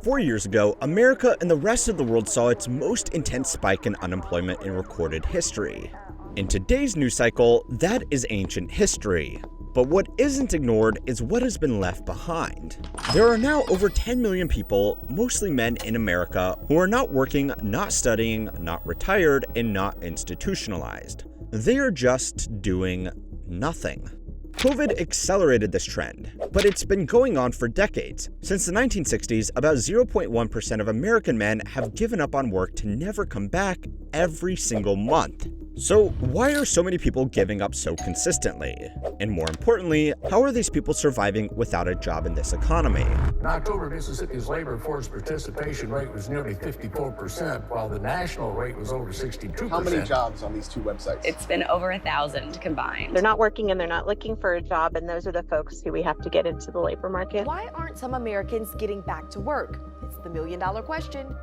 4 years ago, America and the rest of the world saw its most intense spike in unemployment in recorded history. In today's news cycle, that is ancient history. But what isn't ignored is what has been left behind. There are now over 10 million people, mostly men in America, who are not working, not studying, not retired, and not institutionalized. They are just doing nothing. COVID accelerated this trend, but it's been going on for decades. Since the 1960s, about 0.1% of American men have given up on work to never come back every single month. So why are so many people giving up so consistently? And more importantly, how are these people surviving without a job in this economy? In October, Mississippi's labor force participation rate was nearly 54%, while the national rate was over 62%. How many jobs on these two websites? It's been over 1,000 combined. They're not working and they're not looking for a job, and those are the folks who we have to get into the labor market. Why aren't some Americans getting back to work? It's the million-dollar question.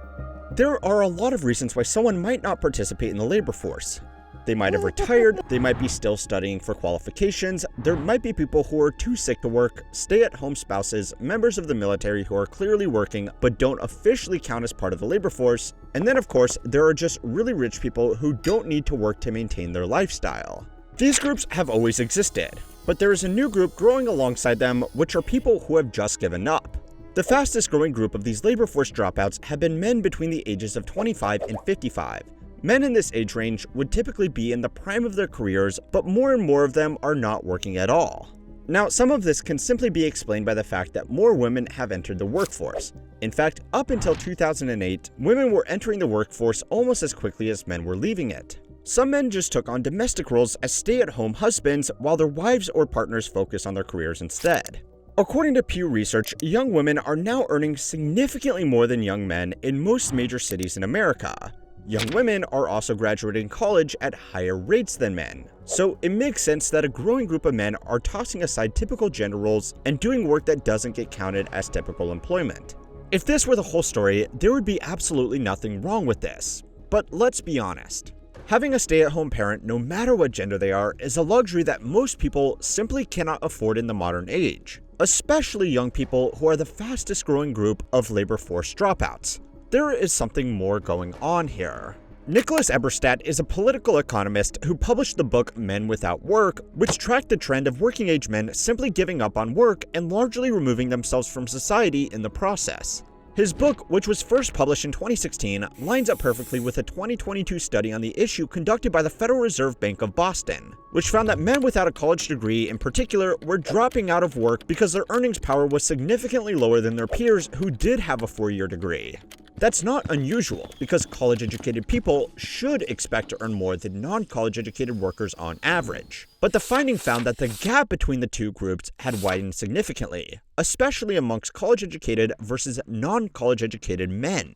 There are a lot of reasons why someone might not participate in the labor force. They might have retired, they might be still studying for qualifications, there might be people who are too sick to work, stay-at-home spouses, members of the military who are clearly working but don't officially count as part of the labor force, and then of course, there are just really rich people who don't need to work to maintain their lifestyle. These groups have always existed, but there is a new group growing alongside them, which are people who have just given up. The fastest growing group of these labor force dropouts have been men between the ages of 25 and 55. Men in this age range would typically be in the prime of their careers, but more and more of them are not working at all. Now, some of this can simply be explained by the fact that more women have entered the workforce. In fact, up until 2008, women were entering the workforce almost as quickly as men were leaving it. Some men just took on domestic roles as stay-at-home husbands while their wives or partners focus on their careers instead. According to Pew Research, young women are now earning significantly more than young men in most major cities in America. Young women are also graduating college at higher rates than men, so it makes sense that a growing group of men are tossing aside typical gender roles and doing work that doesn't get counted as typical employment. If this were the whole story, there would be absolutely nothing wrong with this. But let's be honest. Having a stay-at-home parent, no matter what gender they are, is a luxury that most people simply cannot afford in the modern age, especially young people who are the fastest growing group of labor force dropouts. There is something more going on here. Nicholas Eberstadt is a political economist who published the book Men Without Work, which tracked the trend of working-age men simply giving up on work and largely removing themselves from society in the process. His book, which was first published in 2016, lines up perfectly with a 2022 study on the issue conducted by the Federal Reserve Bank of Boston, which found that men without a college degree in particular were dropping out of work because their earnings power was significantly lower than their peers who did have a 4-year degree. That's not unusual, because college-educated people should expect to earn more than non-college-educated workers on average. But the finding found that the gap between the two groups had widened significantly, especially amongst college-educated versus non-college-educated men.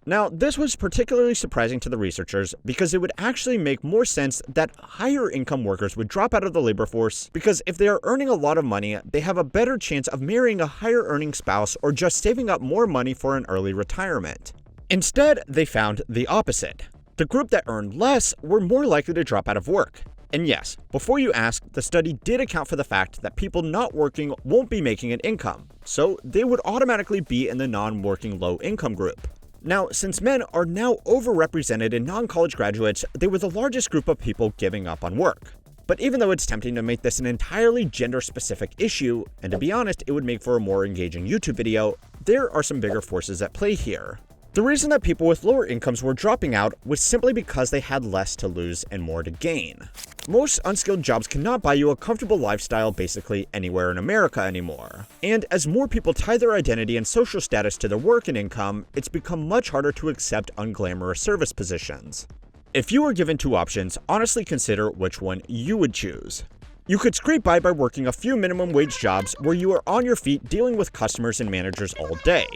Now, this was particularly surprising to the researchers because it would actually make more sense that higher income workers would drop out of the labor force, because if they are earning a lot of money, they have a better chance of marrying a higher earning spouse or just saving up more money for an early retirement. Instead, they found the opposite. The group that earned less were more likely to drop out of work. And yes, before you ask, the study did account for the fact that people not working won't be making an income, so they would automatically be in the non-working low-income group. Now, since men are now overrepresented in non-college graduates, they were the largest group of people giving up on work. But even though it's tempting to make this an entirely gender-specific issue, and to be honest, it would make for a more engaging YouTube video, there are some bigger forces at play here. The reason that people with lower incomes were dropping out was simply because they had less to lose and more to gain. Most unskilled jobs cannot buy you a comfortable lifestyle basically anywhere in America anymore. And as more people tie their identity and social status to their work and income, it's become much harder to accept unglamorous service positions. If you were given two options, honestly consider which one you would choose. You could scrape by working a few minimum wage jobs where you are on your feet dealing with customers and managers all day.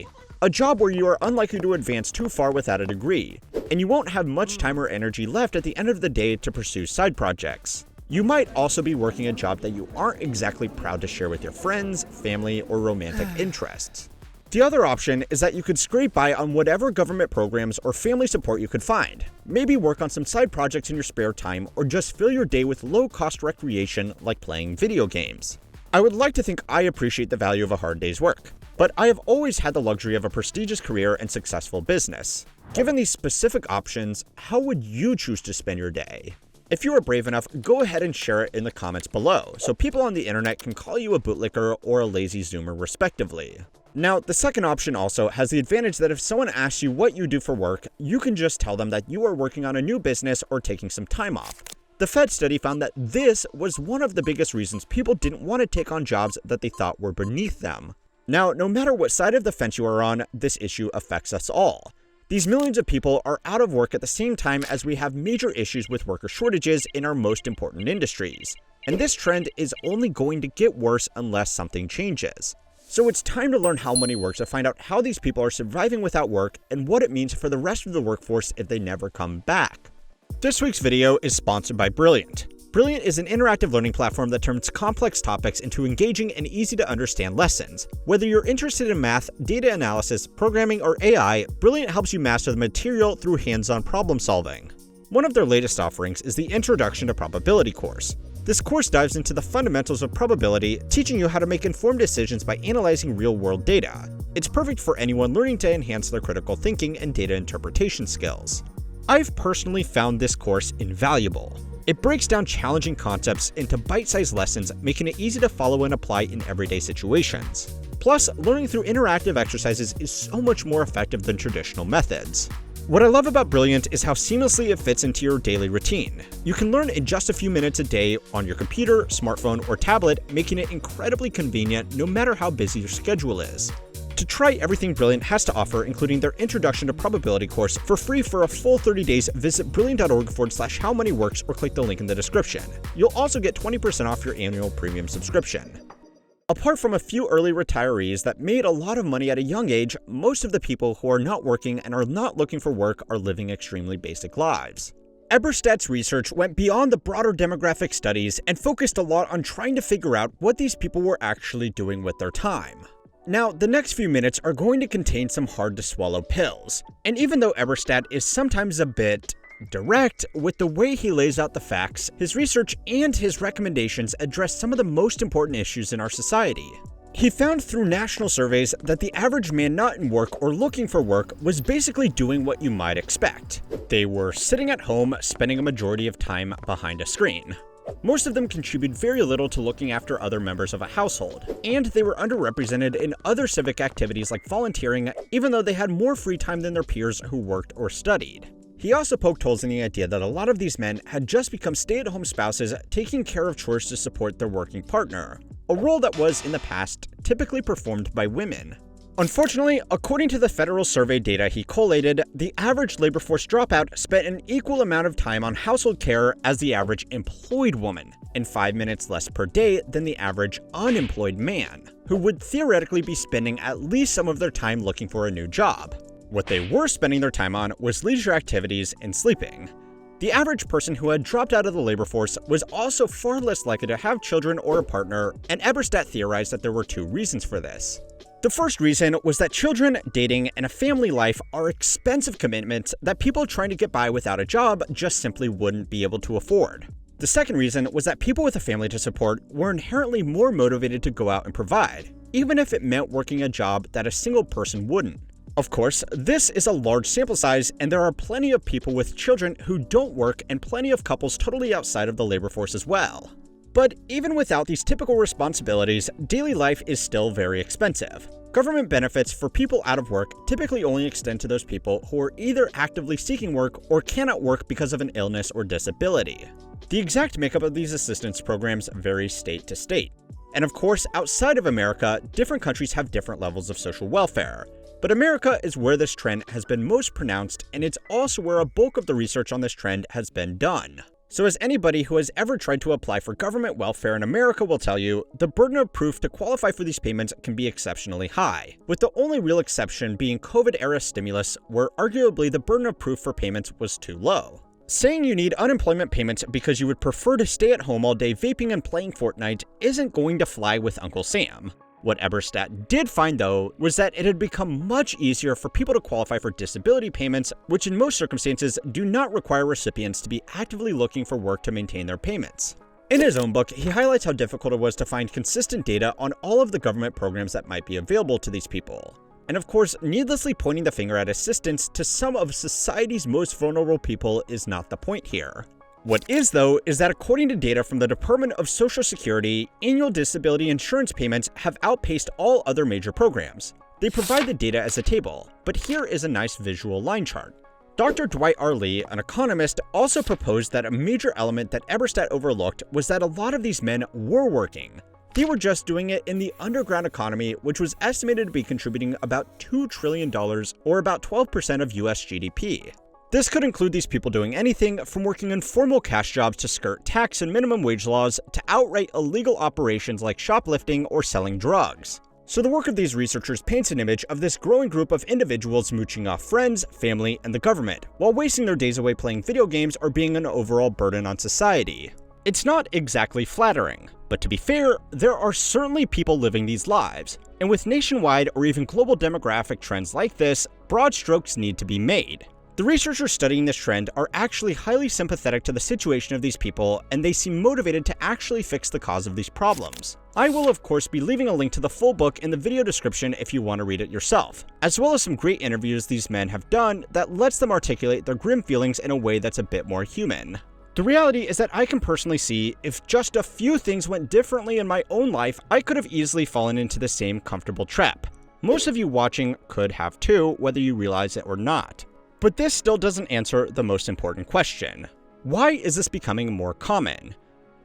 A job where you are unlikely to advance too far without a degree, and you won't have much time or energy left at the end of the day to pursue side projects. You might also be working a job that you aren't exactly proud to share with your friends, family, or romantic interests. The other option is that you could scrape by on whatever government programs or family support you could find. Maybe work on some side projects in your spare time, or just fill your day with low-cost recreation like playing video games. I would like to think I appreciate the value of a hard day's work. but I have always had the luxury of a prestigious career and successful business. Given these specific options, how would you choose to spend your day? If you are brave enough, go ahead and share it in the comments below, so people on the internet can call you a bootlicker or a lazy zoomer respectively. Now, the second option also has the advantage that if someone asks you what you do for work, you can just tell them that you are working on a new business or taking some time off. The Fed study found that this was one of the biggest reasons people didn't want to take on jobs that they thought were beneath them. Now, no matter what side of the fence you are on, this issue affects us all. These millions of people are out of work at the same time as we have major issues with worker shortages in our most important industries. And this trend is only going to get worse unless something changes. So it's time to learn how money works to find out how these people are surviving without work and what it means for the rest of the workforce if they never come back. This week's video is sponsored by Brilliant. Brilliant is an interactive learning platform that turns complex topics into engaging and easy to understand lessons. Whether you're interested in math, data analysis, programming, or AI, Brilliant helps you master the material through hands-on problem solving. One of their latest offerings is the Introduction to Probability course. This course dives into the fundamentals of probability, teaching you how to make informed decisions by analyzing real-world data. It's perfect for anyone learning to enhance their critical thinking and data interpretation skills. I've personally found this course invaluable. It breaks down challenging concepts into bite-sized lessons, making it easy to follow and apply in everyday situations. Plus, learning through interactive exercises is so much more effective than traditional methods. What I love about Brilliant is how seamlessly it fits into your daily routine. You can learn in just a few minutes a day on your computer, smartphone, or tablet, making it incredibly convenient no matter how busy your schedule is. To try everything Brilliant has to offer, including their Introduction to Probability course, for free for a full 30 days, visit brilliant.org/howmoneyworks or click the link in the description. You'll also get 20% off your annual premium subscription. Apart from a few early retirees that made a lot of money at a young age, most of the people who are not working and are not looking for work are living extremely basic lives. Eberstadt's research went beyond the broader demographic studies and focused a lot on trying to figure out what these people were actually doing with their time. Now, the next few minutes are going to contain some hard-to-swallow pills, and even though Eberstadt is sometimes a bit direct with the way he lays out the facts, his research and his recommendations address some of the most important issues in our society. He found through national surveys that the average man not in work or looking for work was basically doing what you might expect. They were sitting at home, spending a majority of time behind a screen. Most of them contribute very little to looking after other members of a household, and they were underrepresented in other civic activities like volunteering, even though they had more free time than their peers who worked or studied. He also poked holes in the idea that a lot of these men had just become stay-at-home spouses taking care of chores to support their working partner, a role that was, in the past, typically performed by women. Unfortunately, according to the federal survey data he collated, the average labor force dropout spent an equal amount of time on household care as the average employed woman, and 5 minutes less per day than the average unemployed man, who would theoretically be spending at least some of their time looking for a new job. What they were spending their time on was leisure activities and sleeping. The average person who had dropped out of the labor force was also far less likely to have children or a partner, and Eberstadt theorized that there were two reasons for this. The first reason was that children, dating, and a family life are expensive commitments that people trying to get by without a job just simply wouldn't be able to afford. The second reason was that people with a family to support were inherently more motivated to go out and provide, even if it meant working a job that a single person wouldn't. Of course, this is a large sample size, and there are plenty of people with children who don't work and plenty of couples totally outside of the labor force as well. But even without these typical responsibilities, daily life is still very expensive. Government benefits for people out of work typically only extend to those people who are either actively seeking work or cannot work because of an illness or disability. The exact makeup of these assistance programs varies state to state. And of course, outside of America, different countries have different levels of social welfare. But America is where this trend has been most pronounced, and it's also where a bulk of the research on this trend has been done. So as anybody who has ever tried to apply for government welfare in America will tell you, the burden of proof to qualify for these payments can be exceptionally high, with the only real exception being COVID-era stimulus, where arguably the burden of proof for payments was too low. Saying you need unemployment payments because you would prefer to stay at home all day vaping and playing Fortnite isn't going to fly with Uncle Sam. What Eberstadt did find, though, was that it had become much easier for people to qualify for disability payments, which in most circumstances do not require recipients to be actively looking for work to maintain their payments. In his own book, he highlights how difficult it was to find consistent data on all of the government programs that might be available to these people. And of course, needlessly pointing the finger at assistance to some of society's most vulnerable people is not the point here. What is, though, is that according to data from the Department of Social Security, annual disability insurance payments have outpaced all other major programs. They provide the data as a table, but here is a nice visual line chart. Dr. Dwight R. Lee, an economist, also proposed that a major element that Eberstadt overlooked was that a lot of these men were working. They were just doing it in the underground economy, which was estimated to be contributing about $2 trillion, or about 12% of US GDP. This could include these people doing anything from working informal cash jobs to skirt tax and minimum wage laws to outright illegal operations like shoplifting or selling drugs. So the work of these researchers paints an image of this growing group of individuals mooching off friends, family, and the government, while wasting their days away playing video games or being an overall burden on society. It's not exactly flattering, but to be fair, there are certainly people living these lives, and with nationwide or even global demographic trends like this, broad strokes need to be made. The researchers studying this trend are actually highly sympathetic to the situation of these people, and they seem motivated to actually fix the cause of these problems. I will of course be leaving a link to the full book in the video description if you want to read it yourself, as well as some great interviews these men have done that lets them articulate their grim feelings in a way that's a bit more human. The reality is that I can personally see if just a few things went differently in my own life, I could have easily fallen into the same comfortable trap. Most of you watching could have too, whether you realize it or not. But this still doesn't answer the most important question. Why is this becoming more common?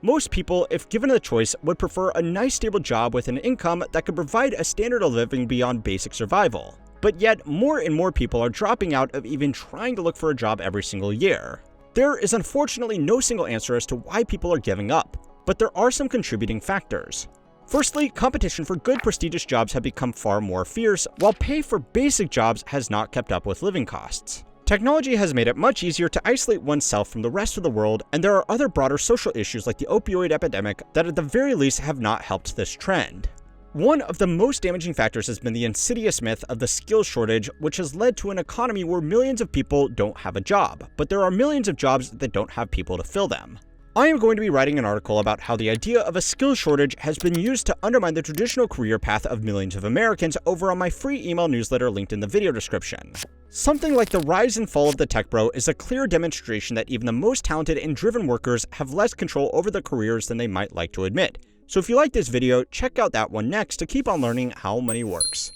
Most people, if given the choice, would prefer a nice stable job with an income that could provide a standard of living beyond basic survival. But yet, more and more people are dropping out of even trying to look for a job every single year. There is unfortunately no single answer as to why people are giving up, but there are some contributing factors. Firstly, competition for good prestigious jobs have become far more fierce, while pay for basic jobs has not kept up with living costs. Technology has made it much easier to isolate oneself from the rest of the world, and there are other broader social issues like the opioid epidemic that at the very least have not helped this trend. One of the most damaging factors has been the insidious myth of the skills shortage, which has led to an economy where millions of people don't have a job, but there are millions of jobs that don't have people to fill them. I am going to be writing an article about how the idea of a skills shortage has been used to undermine the traditional career path of millions of Americans over on my free email newsletter linked in the video description. Something like the rise and fall of the tech bro is a clear demonstration that even the most talented and driven workers have less control over their careers than they might like to admit. So if you like this video, check out that one next to keep on learning how money works.